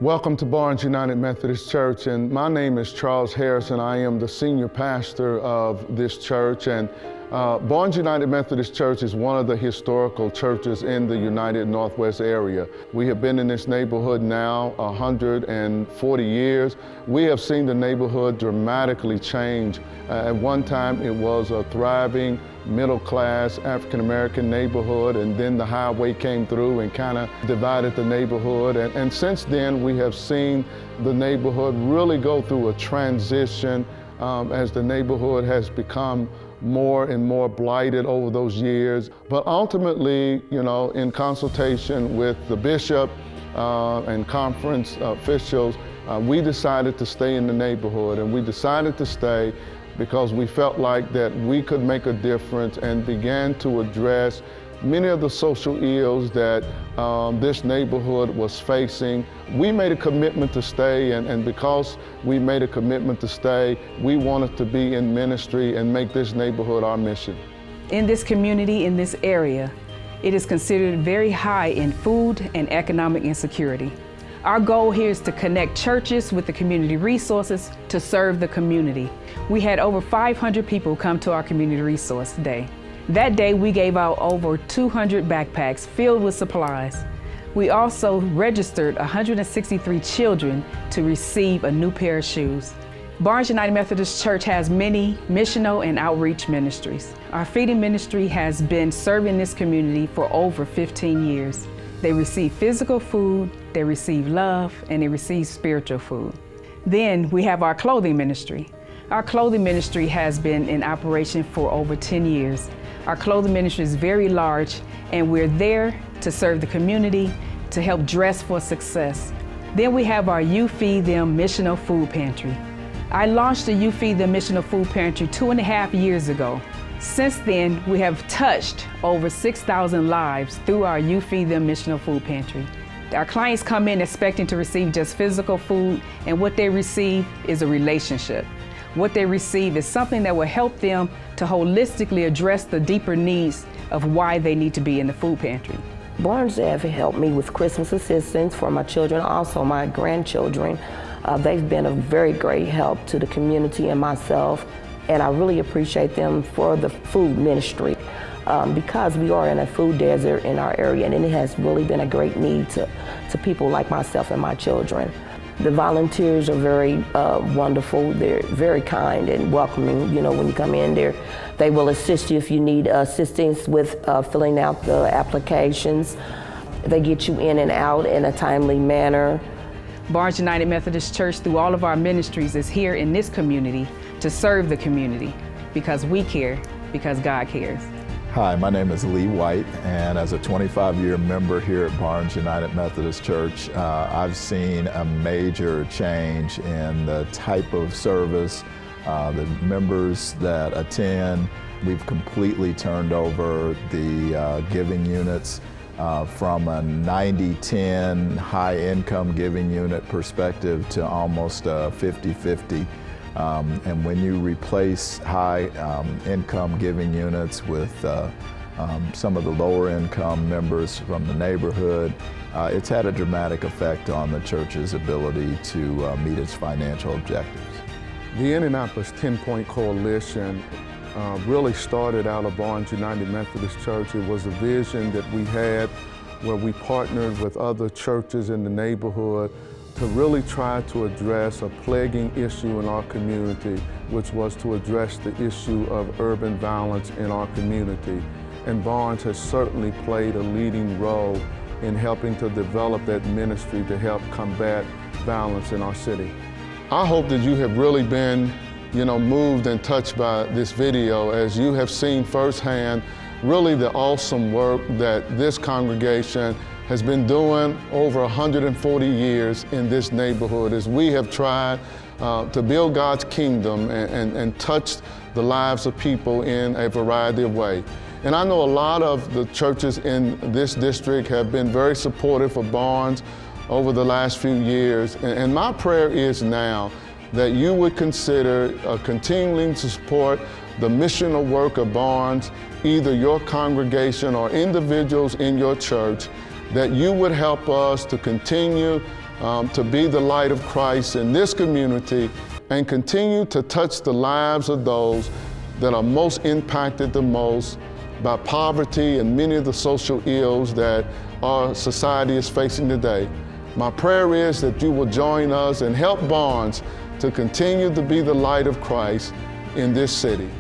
Welcome to Barnes United Methodist Church, and my name is Charles Harrison. I am the senior pastor of this church, and Barnes United Methodist Church is one of the historical churches in the United Northwest area. We have been in this neighborhood now 140 years. We have seen the neighborhood dramatically change. At one time, it was a thriving, middle-class African-American neighborhood, and then the highway came through and kind of divided the neighborhood. And since then, we have seen the neighborhood really go through a transition as the neighborhood has become more and more blighted over those years. But ultimately, in consultation with the bishop and conference officials, we decided to stay in the neighborhood, and we decided to stay because we felt like that we could make a difference and began to address many of the social ills that this neighborhood was facing. We made a commitment to stay, and because we made a commitment to stay, we wanted to be in ministry and make this neighborhood our mission. In this community, in this area, it is considered very high in food and economic insecurity. Our goal here is to connect churches with the community resources to serve the community. We had over 500 people come to our community resource day. That day, we gave out over 200 backpacks filled with supplies. We also registered 163 children to receive a new pair of shoes. Barnes United Methodist Church has many missional and outreach ministries. Our feeding ministry has been serving this community for over 15 years. They receive physical food, they receive love, and they receive spiritual food. Then we have our clothing ministry. Our clothing ministry has been in operation for over 10 years. Our clothing ministry is very large, and we're there to serve the community, to help dress for success. Then we have our You Feed Them Missional Food Pantry. I launched the You Feed Them Missional Food Pantry 2.5 years ago. Since then, we have touched over 6,000 lives through our You Feed Them Missional Food Pantry. Our clients come in expecting to receive just physical food, and what they receive is a relationship. What they receive is something that will help them to holistically address the deeper needs of why they need to be in the food pantry. Barnes have helped me with Christmas assistance for my children, also my grandchildren. They've been a very great help to the community and myself, and I really appreciate them for the food ministry because we are in a food desert in our area, and it has really been a great need to people like myself and my children. The volunteers are very wonderful. They're very kind and welcoming. When you come in there, they will assist you if you need assistance with filling out the applications. They get you in and out in a timely manner. Barnes United Methodist Church, through all of our ministries, is here in this community to serve the community because we care, because God cares. Hi, my name is Lee White, and as a 25-year member here at Barnes United Methodist Church, I've seen a major change in the type of service, the members that attend. We've completely turned over the giving units from a 90-10 high-income giving unit perspective to almost 50-50. And when you replace high income giving units with some of the lower income members from the neighborhood, it's had a dramatic effect on the church's ability to meet its financial objectives. The Indianapolis 10-Point Coalition really started out of Barnes United Methodist Church. It was a vision that we had where we partnered with other churches in the neighborhood to really try to address a plaguing issue in our community, which was to address the issue of urban violence in our community. And Barnes has certainly played a leading role in helping to develop that ministry to help combat violence in our city. I hope that you have really been, moved and touched by this video as you have seen firsthand really the awesome work that this congregation has been doing over 140 years in this neighborhood as we have tried to build God's kingdom and touch the lives of people in a variety of ways. And I know a lot of the churches in this district have been very supportive of Barnes over the last few years. And my prayer is now that you would consider continuing to support the missional work of Barnes, either your congregation or individuals in your church, that you would help us to continue to be the light of Christ in this community and continue to touch the lives of those that are most impacted the most by poverty and many of the social ills that our society is facing today. My prayer is that you will join us and help Barnes to continue to be the light of Christ in this city.